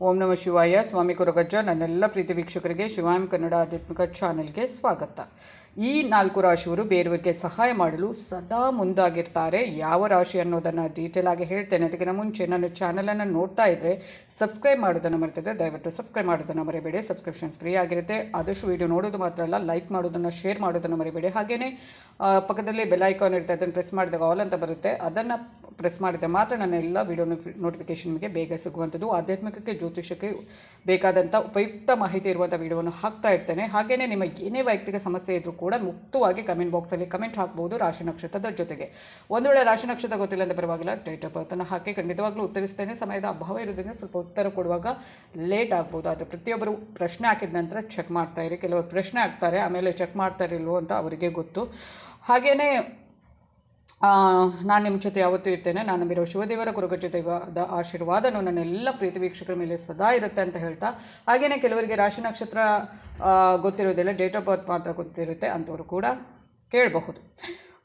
ಓಂ ನಮಃ ಶಿವಾಯ. ಸ್ವಾಮಿ ಕೊರಗಜ್ಜ. ನನ್ನೆಲ್ಲ ಪ್ರೀತಿ ವೀಕ್ಷಕರಿಗೆ ಶಿವಾಯಂ ಕನ್ನಡ ಆಧ್ಯಾತ್ಮಿಕ ಚಾನೆಲ್ಗೆ ಸ್ವಾಗತ. ಈ 4 ರಾಶಿಯವರು ಬೇರೆಯವರಿಗೆ ಸಹಾಯ ಮಾಡಲು ಸದಾ ಮುಂದಾಗಿರ್ತಾರೆ. ಯಾವ ರಾಶಿ ಅನ್ನೋದನ್ನು ಡೀಟೇಲ್ ಆಗಿ ಹೇಳ್ತೇನೆ. ಅದಕ್ಕಿಂತ ಮುಂಚೆ ನನ್ನ ಚಾನಲನ್ನು ನೋಡ್ತಾ ಇದ್ದರೆ ಸಬ್ಸ್ಕ್ರೈಬ್ ಮಾಡೋದನ್ನು ಮರೆತಿದ್ದರೆ ದಯವಿಟ್ಟು ಸಬ್ಸ್ಕ್ರೈಬ್ ಮಾಡೋದನ್ನು ಮರಿಬೇಡಿ. ಸಬ್ಸ್ಕ್ರಿಪ್ಷನ್ಸ್ ಫ್ರೀ ಆಗಿರುತ್ತೆ. ಆದಷ್ಟು ವಿಡಿಯೋ ನೋಡೋದು ಮಾತ್ರ ಅಲ್ಲ, ಲೈಕ್ ಮಾಡೋದನ್ನು, ಶೇರ್ ಮಾಡೋದನ್ನು ಮರಿಬೇಡಿ. ಹಾಗೆಯೇ ಪಕ್ಕದಲ್ಲಿ ಬೆಲ್ ಐಕಾನ್ ಇರುತ್ತೆ, ಅದನ್ನು ಪ್ರೆಸ್ ಮಾಡಿದಾಗ ಆಲ್ ಅಂತ ಬರುತ್ತೆ. ಅದನ್ನು ಪ್ರೆಸ್ ಮಾಡಿದರೆ ಮಾತ್ರ ನನ್ನ ಎಲ್ಲ ವಿಡಿಯೋ ನೋಟಿಫಿಕೇಶನ್ ನಿಮಗೆ ಬೇಗ ಸಿಗುವಂಥದ್ದು. ಆಧ್ಯಾತ್ಮಿಕಕ್ಕೆ, ಜ್ಯೋತಿಷಕ್ಕೆ ಬೇಕಾದಂಥ ಉಪಯುಕ್ತ ಮಾಹಿತಿ ಇರುವಂಥ ವಿಡಿಯೋವನ್ನು ಹಾಕ್ತಾ ಇರ್ತೇನೆ. ಹಾಗೆಯೇ ನಿಮ್ಮ ಏನೇ ವೈಯಕ್ತಿಕ ಸಮಸ್ಯೆ ಇದ್ದರೂ ಕೂಡ ಮುಕ್ತವಾಗಿ ಕಮೆಂಟ್ ಬಾಕ್ಸಲ್ಲಿ ಕಮೆಂಟ್ ಹಾಕ್ಬೋದು ರಾಶಿ ನಕ್ಷತ್ರದ ಜೊತೆಗೆ. ಒಂದು ವೇಳೆ ರಾಶಿ ನಕ್ಷತ್ರ ಗೊತ್ತಿಲ್ಲ ಅಂತ ಪರವಾಗಿಲ್ಲ, ಡೇಟ್ ಆಫ್ ಬರ್ತನ್ನು ಹಾಕಿ ಖಂಡಿತವಾಗ್ಲೂ ಉತ್ತರಿಸ್ತೇನೆ. ಸಮಯದ ಅಭಾವ ಇರೋದ್ರಿಂದ ಸ್ವಲ್ಪ ಉತ್ತರ ಕೊಡುವಾಗ ಲೇಟ್ ಆಗ್ಬೋದು. ಆದರೆ ಪ್ರತಿಯೊಬ್ಬರು ಪ್ರಶ್ನೆ ಹಾಕಿದ ನಂತರ ಚೆಕ್ ಮಾಡ್ತಾ ಇರಿ. ಕೆಲವರು ಪ್ರಶ್ನೆ ಹಾಕ್ತಾರೆ, ಆಮೇಲೆ ಚೆಕ್ ಮಾಡ್ತಾ ಇರಲ್ವೋ ಅಂತ ಅವರಿಗೆ ಗೊತ್ತು. ಹಾಗೆಯೇ ನಾನು ನಿಮ್ಮ ಜೊತೆ ಯಾವತ್ತೂ ಇರ್ತೇನೆ. ನಾನು ನಂಬಿರೋ ಶಿವದೇವರ ಕೊರಗಜ್ಜ ದೈವದ ಆಶೀರ್ವಾದನೂ ನನ್ನ ಎಲ್ಲ ಪ್ರೀತಿ ವೀಕ್ಷಕರ ಮೇಲೆ ಸದಾ ಇರುತ್ತೆ ಅಂತ ಹೇಳ್ತಾ, ಹಾಗೆಯೇ ಕೆಲವರಿಗೆ ರಾಶಿ ನಕ್ಷತ್ರ ಗೊತ್ತಿರೋದಿಲ್ಲ, ಡೇಟ್ ಆಫ್ ಬರ್ತ್ ಮಾತ್ರ ಗೊತ್ತಿರುತ್ತೆ, ಅಂಥವರು ಕೂಡ ಕೇಳಬಹುದು.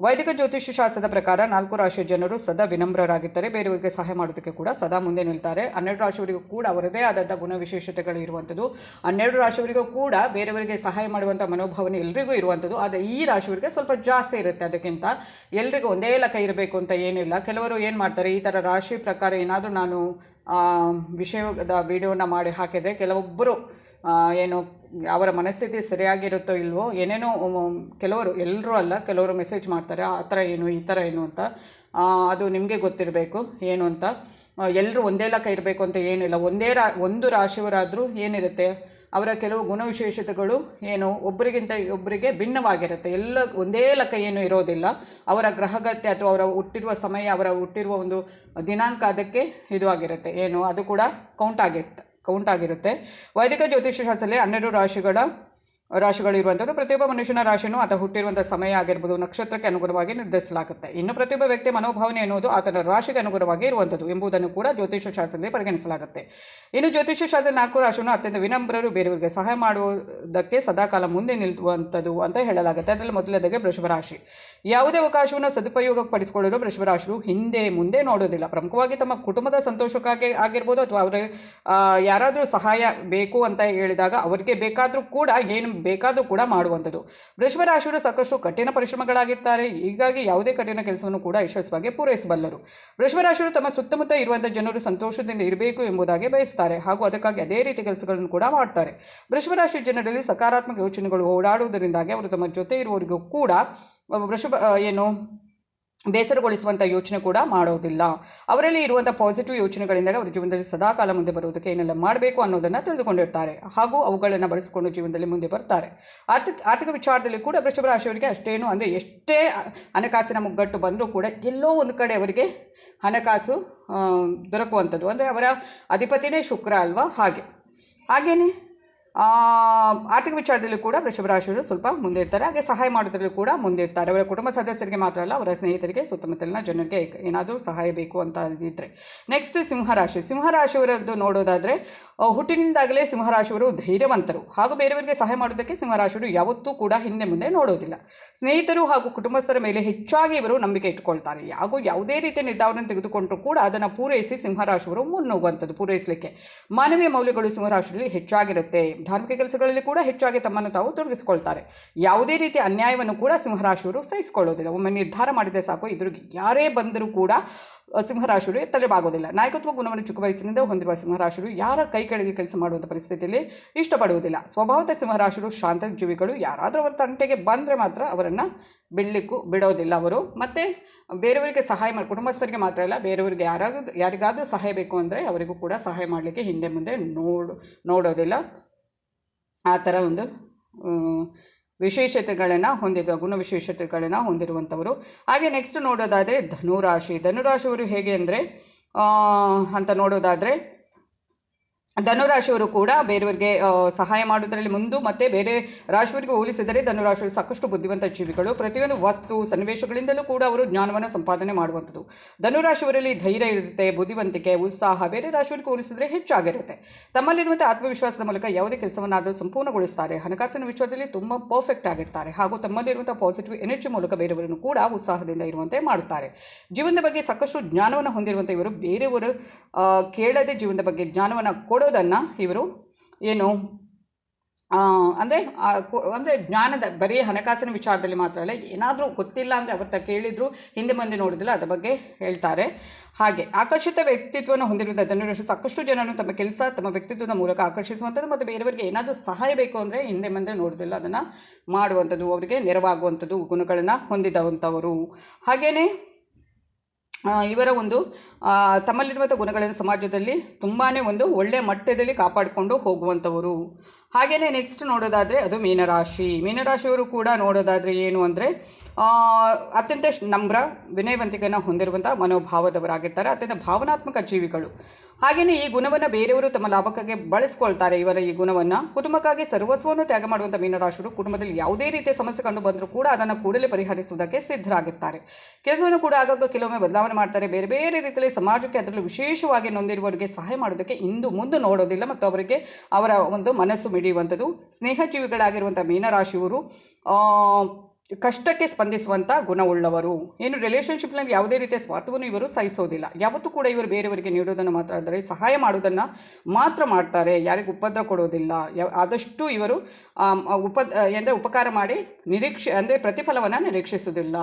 ವೈದಿಕ ಜ್ಯೋತಿಷ್ಯ ಶಾಸ್ತ್ರದ ಪ್ರಕಾರ 4 ರಾಶಿಯ ಜನರು ಸದಾ ವಿನಮ್ರರಾಗಿರ್ತಾರೆ. ಬೇರೆಯವರಿಗೆ ಸಹಾಯ ಮಾಡೋದಕ್ಕೆ ಕೂಡ ಸದಾ ಮುಂದೆ ನಿಲ್ತಾರೆ. 12 ರಾಶಿಯವರಿಗೂ ಕೂಡ ಅವರದೇ ಆದಂಥ ಗುಣ ವಿಶೇಷತೆಗಳು ಇರುವಂಥದ್ದು. 12 ರಾಶಿಯವರಿಗೂ ಕೂಡ ಬೇರೆಯವರಿಗೆ ಸಹಾಯ ಮಾಡುವಂಥ ಮನೋಭಾವನೆ ಎಲ್ರಿಗೂ ಇರುವಂಥದ್ದು. ಆದರೆ ಈ ರಾಶಿಯವರಿಗೆ ಸ್ವಲ್ಪ ಜಾಸ್ತಿ ಇರುತ್ತೆ. ಅದಕ್ಕಿಂತ ಎಲ್ರಿಗೂ ಒಂದೇ ಲೆಕ್ಕ ಇರಬೇಕು ಅಂತ ಏನಿಲ್ಲ. ಕೆಲವರು ಏನು ಮಾಡ್ತಾರೆ, ಈ ಥರ ರಾಶಿ ಪ್ರಕಾರ ಏನಾದರೂ ನಾನು ವಿಷಯದ ವಿಡಿಯೋನ ಮಾಡಿ ಹಾಕಿದರೆ ಕೆಲವೊಬ್ಬರು ಏನು ಅವರ ಮನಸ್ಥಿತಿ ಸರಿಯಾಗಿರುತ್ತೋ ಇಲ್ವೋ ಏನೇನೋ ಕೆಲವರು, ಎಲ್ಲರೂ ಅಲ್ಲ, ಕೆಲವರು ಮೆಸೇಜ್ ಮಾಡ್ತಾರೆ ಆ ಥರ ಏನು ಈ ಥರ ಏನು ಅಂತ. ಅದು ನಿಮಗೆ ಗೊತ್ತಿರಬೇಕು ಏನು ಅಂತ. ಎಲ್ಲರೂ ಒಂದೇ ಲೆಕ್ಕ ಇರಬೇಕು ಅಂತ ಏನಿಲ್ಲ. ಒಂದು ರಾಶಿಯವರಾದರೂ ಏನಿರುತ್ತೆ, ಅವರ ಕೆಲವು ಗುಣವಿಶೇಷತೆಗಳು ಏನು ಒಬ್ಬರಿಗಿಂತ ಒಬ್ಬರಿಗೆ ಭಿನ್ನವಾಗಿರುತ್ತೆ. ಎಲ್ಲ ಒಂದೇ ಲೆಕ್ಕ ಏನು ಇರೋದಿಲ್ಲ. ಅವರ ಗ್ರಹಗತ್ಯ ಅಥವಾ ಅವರ ಹುಟ್ಟಿರುವ ಸಮಯ, ಅವರ ಹುಟ್ಟಿರುವ ಒಂದು ದಿನಾಂಕ, ಅದಕ್ಕೆ ಇದು ಆಗಿರುತ್ತೆ, ಏನು ಅದು ಕೂಡ ಕೌಂಟ್ ಆಗಿರುತ್ತೆ. ವೈದಿಕ ಜ್ಯೋತಿಷ್ಯ ಶಾಸ್ತ್ರದಲ್ಲಿ 12 ರಾಶಿಗಳು ಇರುವಂಥದ್ದು. ಪ್ರತಿಯೊಬ್ಬ ಮನುಷ್ಯನ ರಾಶಿಯನ್ನು ಆತ ಹುಟ್ಟಿರುವಂಥ ಸಮಯ ಆಗಿರ್ಬೋದು, ನಕ್ಷತ್ರಕ್ಕೆ ಅನುಗುಣವಾಗಿ ನಿರ್ಧರಿಸಲಾಗುತ್ತೆ. ಇನ್ನು ಪ್ರತಿಯೊಬ್ಬ ವ್ಯಕ್ತಿಯ ಮನೋಭಾವನೆ ಎನ್ನುವುದು ಆತನ ರಾಶಿಗೆ ಅನುಗುಣವಾಗಿ ಇರುವಂಥದ್ದು ಎಂಬುದನ್ನು ಕೂಡ ಜ್ಯೋತಿಷ್ಯ ಶಾಸ್ತ್ರದಲ್ಲಿ ಪರಿಗಣಿಸಲಾಗುತ್ತೆ. ಇನ್ನು ಜ್ಯೋತಿಷ್ಯ ಶಾಸ್ತ್ರದ 4 ರಾಶಿಯನ್ನು ಅತ್ಯಂತ ವಿನಮ್ರರು, ಬೇರೆಯವರಿಗೆ ಸಹಾಯ ಮಾಡುವುದಕ್ಕೆ ಸದಾಕಾಲ ಮುಂದೆ ನಿಲ್ಲುವಂಥದ್ದು ಅಂತ ಹೇಳಲಾಗುತ್ತೆ. ಅದರಲ್ಲಿ ಮೊದಲನೇದಾಗಿ ವೃಷಭ ರಾಶಿ. ಯಾವುದೇ ಅವಕಾಶವನ್ನು ಸದುಪಯೋಗಪಡಿಸಿಕೊಳ್ಳಲು ವೃಷಭ ರಾಶಿಗಳು ಹಿಂದೆ ಮುಂದೆ ನೋಡೋದಿಲ್ಲ. ಪ್ರಮುಖವಾಗಿ ತಮ್ಮ ಕುಟುಂಬದ ಸಂತೋಷಕ್ಕಾಗಿ ಆಗಿರ್ಬೋದು, ಅಥವಾ ಅವರು ಯಾರಾದರೂ ಸಹಾಯ ಬೇಕು ಅಂತ ಹೇಳಿದಾಗ ಅವರಿಗೆ ಬೇಕಾದರೂ ಕೂಡ ಏನು ಬೇಕಾದರೂ ಕೂಡ ಮಾಡುವಂಥದ್ದು. ವೃಷಭ ರಾಶಿಯವರು ಸಾಕಷ್ಟು ಕಠಿಣ ಪರಿಶ್ರಮಗಳಾಗಿರ್ತಾರೆ. ಹೀಗಾಗಿ ಯಾವುದೇ ಕಠಿಣ ಕೆಲಸವನ್ನು ಕೂಡ ಯಶಸ್ವಿಯಾಗಿ ಪೂರೈಸಬಲ್ಲರು. ವೃಷಭ ರಾಶಿಯವರು ತಮ್ಮ ಸುತ್ತಮುತ್ತ ಇರುವಂಥ ಜನರು ಸಂತೋಷದಿಂದ ಇರಬೇಕು ಎಂಬುದಾಗಿ ಬಯಸುತ್ತಾರೆ, ಹಾಗೂ ಅದಕ್ಕಾಗಿ ಅದೇ ರೀತಿ ಕೆಲಸಗಳನ್ನು ಕೂಡ ಮಾಡ್ತಾರೆ. ವೃಷಭ ರಾಶಿ ಜನರಲ್ಲಿ ಸಕಾರಾತ್ಮಕ ಯೋಚನೆಗಳು ಓಡಾಡುವುದರಿಂದಾಗಿ ಅವರು ತಮ್ಮ ಜೊತೆ ಇರುವವರಿಗೂ ಕೂಡ ಬೇಸರಗೊಳಿಸುವಂಥ ಯೋಚನೆ ಕೂಡ ಮಾಡೋದಿಲ್ಲ. ಅವರಲ್ಲಿ ಇರುವಂಥ ಪಾಸಿಟಿವ್ ಯೋಚನೆಗಳಿಂದ ಅವರ ಜೀವನದಲ್ಲಿ ಸದಾಕಾಲ ಮುಂದೆ ಬರುವುದಕ್ಕೆ ಏನೆಲ್ಲ ಮಾಡಬೇಕು ಅನ್ನೋದನ್ನು ತಿಳಿದುಕೊಂಡಿರ್ತಾರೆ, ಹಾಗೂ ಅವುಗಳನ್ನು ಬಳಸಿಕೊಂಡು ಜೀವನದಲ್ಲಿ ಮುಂದೆ ಬರ್ತಾರೆ. ಆರ್ಥಿಕ ವಿಚಾರದಲ್ಲಿ ಕೂಡ ವೃಷಭ ರಾಶಿಯವರಿಗೆ ಅಷ್ಟೇನು ಅಂದರೆ ಎಷ್ಟೇ ಹಣಕಾಸಿನ ಮುಗ್ಗಟ್ಟು ಬಂದರೂ ಕೂಡ ಎಲ್ಲೋ ಒಂದು ಕಡೆ ಅವರಿಗೆ ಹಣಕಾಸು ದೊರಕುವಂಥದ್ದು. ಅಂದರೆ ಅವರ ಅಧಿಪತಿನೇ ಶುಕ್ರ ಅಲ್ವಾ, ಹಾಗೇನೆ ಆರ್ಥಿಕ ವಿಚಾರದಲ್ಲಿ ಕೂಡ ವೃಷಭ ರಾಶಿಯವರು ಸ್ವಲ್ಪ ಮುಂದೆ ಇರ್ತಾರೆ. ಹಾಗೆ ಸಹಾಯ ಮಾಡೋದ್ರಲ್ಲಿ ಕೂಡ ಮುಂದೆ ಇರ್ತಾರೆ. ಅವರ ಕುಟುಂಬ ಸದಸ್ಯರಿಗೆ ಮಾತ್ರ ಅಲ್ಲ, ಅವರ ಸ್ನೇಹಿತರಿಗೆ, ಸುತ್ತಮುತ್ತಲಿನ ಜನರಿಗೆ ಏನಾದರೂ ಸಹಾಯ ಬೇಕು ಅಂತ ಇದ್ದರೆ. ನೆಕ್ಸ್ಟ್ ಸಿಂಹರಾಶಿ. ಸಿಂಹರಾಶಿಯವರದ್ದು ನೋಡೋದಾದರೆ, ಹುಟ್ಟಿನಿಂದಾಗಲೇ ಸಿಂಹರಾಶಿಯವರು ಧೈರ್ಯವಂತರು, ಹಾಗೂ ಬೇರೆಯವರಿಗೆ ಸಹಾಯ ಮಾಡೋದಕ್ಕೆ ಸಿಂಹರಾಶಿಯವರು ಯಾವತ್ತೂ ಕೂಡ ಹಿಂದೆ ಮುಂದೆ ನೋಡೋದಿಲ್ಲ. ಸ್ನೇಹಿತರು ಹಾಗೂ ಕುಟುಂಬಸ್ಥರ ಮೇಲೆ ಹೆಚ್ಚಾಗಿ ಇವರು ನಂಬಿಕೆ ಇಟ್ಟುಕೊಳ್ತಾರೆ. ಹಾಗೂ ಯಾವುದೇ ರೀತಿಯ ನಿರ್ಧಾರವನ್ನು ತೆಗೆದುಕೊಂಡರೂ ಕೂಡ ಅದನ್ನು ಪೂರೈಸಿ ಸಿಂಹರಾಶಿಯವರು ಮುನ್ನುಗ್ಗುವಂಥದ್ದು, ಪೂರೈಸಲಿಕ್ಕೆ. ಮಾನವೀಯ ಮೌಲ್ಯಗಳು ಸಿಂಹರಾಶಿಯಲ್ಲಿ ಹೆಚ್ಚಾಗಿರುತ್ತೆ. ಧಾರ್ಮಿಕ ಕೆಲಸಗಳಲ್ಲಿ ಕೂಡ ಹೆಚ್ಚಾಗಿ ತಮ್ಮನ್ನು ತಾವು ತೊಡಗಿಸಿಕೊಳ್ತಾರೆ. ಯಾವುದೇ ರೀತಿಯ ಅನ್ಯಾಯವನ್ನು ಕೂಡ ಸಿಂಹರಾಶಿಯವರು ಸಹಿಸಿಕೊಳ್ಳೋದಿಲ್ಲ. ಒಮ್ಮೆ ನಿರ್ಧಾರ ಮಾಡಿದರೆ ಸಾಕು, ಎದುರಿಗೆ ಯಾರೇ ಬಂದರೂ ಕೂಡ ಸಿಂಹರಾಶಿಯವರು ತಲೆಬಾಗೋದಿಲ್ಲ. ನಾಯಕತ್ವ ಗುಣವನ್ನು ಚಿಕ್ಕ ವಯಸ್ಸಿನಿಂದ ಹೊಂದಿರುವ ಸಿಂಹರಾಶಿಯವರು ಯಾರ ಕೈ ಕೆಳಗೆ ಕೆಲಸ ಮಾಡುವಂಥ ಪರಿಸ್ಥಿತಿಯಲ್ಲಿ ಇಷ್ಟಪಡುವುದಿಲ್ಲ. ಸ್ವಭಾವದ ಸಿಂಹರಾಶಿಯವರು ಶಾಂತ ಜೀವಿಗಳು. ಯಾರಾದರೂ ಅವರ ತಂಟೆಗೆ ಬಂದರೆ ಮಾತ್ರ ಅವರನ್ನು ಬಿಡೋದಿಲ್ಲ ಅವರು. ಮತ್ತು ಬೇರೆಯವರಿಗೆ ಸಹಾಯ ಮಾಡಿ, ಕುಟುಂಬಸ್ಥರಿಗೆ ಮಾತ್ರ ಅಲ್ಲ, ಬೇರೆಯವರಿಗೆ ಯಾರಿಗಾದರೂ ಸಹಾಯ ಬೇಕು ಅಂದರೆ ಅವರಿಗೂ ಕೂಡ ಸಹಾಯ ಮಾಡಲಿಕ್ಕೆ ಹಿಂದೆ ಮುಂದೆ ನೋಡೋದಿಲ್ಲ. ಆ ಥರ ಒಂದು ವಿಶೇಷತೆಗಳನ್ನು ಗುಣ ವಿಶೇಷತೆಗಳನ್ನು ಹೊಂದಿರುವಂಥವರು. ಹಾಗೆ ನೆಕ್ಸ್ಟ್ ನೋಡೋದಾದರೆ ಧನುರಾಶಿ. ಧನುರಾಶಿಯವರು ಹೇಗೆ ಅಂದರೆ ಅಂತ ನೋಡೋದಾದರೆ, ಧನುರಾಶಿಯವರು ಕೂಡ ಬೇರೆಯವರಿಗೆ ಸಹಾಯ ಮಾಡೋದರಲ್ಲಿ ಮುಂದೆ, ಮತ್ತು ಬೇರೆ ರಾಶಿಯವರಿಗೆ ಹೋಲಿಸಿದರೆ ಧನುರಾಶಿಯವರು ಸಾಕಷ್ಟು ಬುದ್ಧಿವಂತ ಜೀವಿಗಳು. ಪ್ರತಿಯೊಂದು ವಸ್ತು ಸನ್ನಿವೇಶಗಳಿಂದಲೂ ಕೂಡ ಅವರು ಜ್ಞಾನವನ್ನು ಸಂಪಾದನೆ ಮಾಡುವಂಥದ್ದು. ಧನುರಾಶಿಯವರಲ್ಲಿ ಧೈರ್ಯ ಇರುತ್ತೆ, ಬುದ್ಧಿವಂತಿಕೆ, ಉತ್ಸಾಹ ಬೇರೆ ರಾಶಿಯವರಿಗೆ ಹೋಲಿಸಿದರೆ ಹೆಚ್ಚಾಗಿರುತ್ತೆ. ತಮ್ಮಲ್ಲಿರುವಂಥ ಆತ್ಮವಿಶ್ವಾಸದ ಮೂಲಕ ಯಾವುದೇ ಕೆಲಸವನ್ನಾದರೂ ಸಂಪೂರ್ಣಗೊಳಿಸ್ತಾರೆ. ಹಣಕಾಸಿನ ವಿಷಯದಲ್ಲಿ ತುಂಬ ಪರ್ಫೆಕ್ಟ್ ಆಗಿರ್ತಾರೆ, ಹಾಗೂ ತಮ್ಮಲ್ಲಿರುವಂಥ ಪಾಸಿಟಿವ್ ಎನರ್ಜಿ ಮೂಲಕ ಬೇರೆಯವರನ್ನು ಕೂಡ ಉತ್ಸಾಹದಿಂದ ಇರುವಂತೆ ಮಾಡುತ್ತಾರೆ. ಜೀವನದ ಬಗ್ಗೆ ಸಾಕಷ್ಟು ಜ್ಞಾನವನ್ನು ಹೊಂದಿರುವಂಥ ಇವರು ಬೇರೆಯವರು ಕೇಳದೆ ಜೀವನದ ಬಗ್ಗೆ ಜ್ಞಾನವನ್ನು ನೋಡೋದನ್ನು ಇವರು ಏನು ಅಂದರೆ ಜ್ಞಾನದ ಬರೀ ಹಣಕಾಸಿನ ವಿಚಾರದಲ್ಲಿ ಮಾತ್ರ ಅಲ್ಲ, ಏನಾದರೂ ಗೊತ್ತಿಲ್ಲ ಅಂದರೆ ಅವತ್ತ ಕೇಳಿದ್ರು ಹಿಂದೆ ಮುಂದೆ ನೋಡೋದಿಲ್ಲ, ಅದರ ಬಗ್ಗೆ ಹೇಳ್ತಾರೆ. ಹಾಗೆ ಆಕರ್ಷಿತ ವ್ಯಕ್ತಿತ್ವವನ್ನು ಹೊಂದಿರುವಂಥ ಧನುರಾಶಿ ಸಾಕಷ್ಟು ಜನರನ್ನು ತಮ್ಮ ಕೆಲಸ ತಮ್ಮ ವ್ಯಕ್ತಿತ್ವದ ಮೂಲಕ ಆಕರ್ಷಿಸುವಂಥದ್ದು ಮತ್ತು ಬೇರೆಯವರಿಗೆ ಏನಾದರೂ ಸಹಾಯ ಬೇಕು ಅಂದರೆ ಹಿಂದೆ ಮುಂದೆ ನೋಡೋದಿಲ್ಲ, ಅದನ್ನು ಮಾಡುವಂಥದ್ದು, ಅವರಿಗೆ ನೆರವಾಗುವಂಥದ್ದು ಗುಣಗಳನ್ನು ಹೊಂದಿದಂಥವರು. ಹಾಗೆಯೇ ಇವರ ಒಂದು ತಮ್ಮಲ್ಲಿರುವಂಥ ಗುಣಗಳನ್ನು ಸಮಾಜದಲ್ಲಿ ತುಂಬಾ ಒಂದು ಒಳ್ಳೆಯ ಮಟ್ಟದಲ್ಲಿ ಕಾಪಾಡಿಕೊಂಡು ಹೋಗುವಂಥವರು. ಹಾಗೆಯೇ ನೆಕ್ಸ್ಟ್ ನೋಡೋದಾದರೆ ಅದು ಮೀನರಾಶಿಯವರು ಕೂಡ ನೋಡೋದಾದರೆ ಏನು ಅಂದರೆ ಅತ್ಯಂತ ನಮ್ರ ವಿನಯವಂತಿಕೆಯನ್ನು ಹೊಂದಿರುವಂಥ ಮನೋಭಾವದವರಾಗಿರ್ತಾರೆ, ಅತ್ಯಂತ ಭಾವನಾತ್ಮಕ ಜೀವಿಗಳು. ಹಾಗೆಯೇ ಈ ಗುಣವನ್ನು ಬೇರೆಯವರು ತಮ್ಮ ಲಾಭಕ್ಕಾಗಿ ಬಳಸ್ಕೊಳ್ತಾರೆ. ಇವರ ಈ ಗುಣವನ್ನು ಕುಟುಂಬಕ್ಕಾಗಿ ಸರ್ವಸ್ವವನ್ನು ತ್ಯಾಗ ಮಾಡುವಂಥ ಮೀನರಾಶಿಯವರು ಕುಟುಂಬದಲ್ಲಿ ಯಾವುದೇ ರೀತಿಯ ಸಮಸ್ಯೆ ಕಂಡು ಬಂದರೂ ಕೂಡ ಅದನ್ನು ಕೂಡಲೇ ಪರಿಹರಿಸುವುದಕ್ಕೆ ಸಿದ್ಧರಾಗಿರ್ತಾರೆ. ಕೆಲಸವನ್ನು ಕೂಡ ಆಗಾಗ ಕೆಲವೊಮ್ಮೆ ಬದಲಾವಣೆ ಮಾಡ್ತಾರೆ. ಬೇರೆ ಬೇರೆ ರೀತಿಯಲ್ಲಿ ಸಮಾಜಕ್ಕೆ ಅದರಲ್ಲೂ ವಿಶೇಷವಾಗಿ ನೊಂದಿರುವವರಿಗೆ ಸಹಾಯ ಮಾಡೋದಕ್ಕೆ ಇಂದು ಮುಂದೆ ನೋಡೋದಿಲ್ಲ ಮತ್ತು ಅವರಿಗೆ ಅವರ ಒಂದು ಮನಸ್ಸು ಮಿಡಿಯುವಂಥದ್ದು. ಸ್ನೇಹಜೀವಿಗಳಾಗಿರುವಂಥ ಮೀನರಾಶಿಯವರು ಕಷ್ಟಕ್ಕೆ ಸ್ಪಂದಿಸುವಂಥ ಗುಣವುಳ್ಳವರು. ಏನು ರಿಲೇಷನ್ಶಿಪ್ನಲ್ಲಿ ಯಾವುದೇ ರೀತಿಯ ಸ್ವಾರ್ಥವನ್ನು ಇವರು ಸಹಿಸೋದಿಲ್ಲ. ಯಾವತ್ತೂ ಕೂಡ ಇವರು ಬೇರೆಯವರಿಗೆ ನೀಡೋದನ್ನು ಮಾತ್ರ ಅಂದರೆ ಸಹಾಯ ಮಾಡೋದನ್ನು ಮಾತ್ರ ಮಾಡ್ತಾರೆ, ಯಾರಿಗೂ ಉಪದ್ರ ಕೊಡೋದಿಲ್ಲ. ಆದಷ್ಟು ಇವರು ಉಪಕಾರ ಮಾಡಿ ಪ್ರತಿಫಲವನ್ನು ನಿರೀಕ್ಷಿಸೋದಿಲ್ಲ.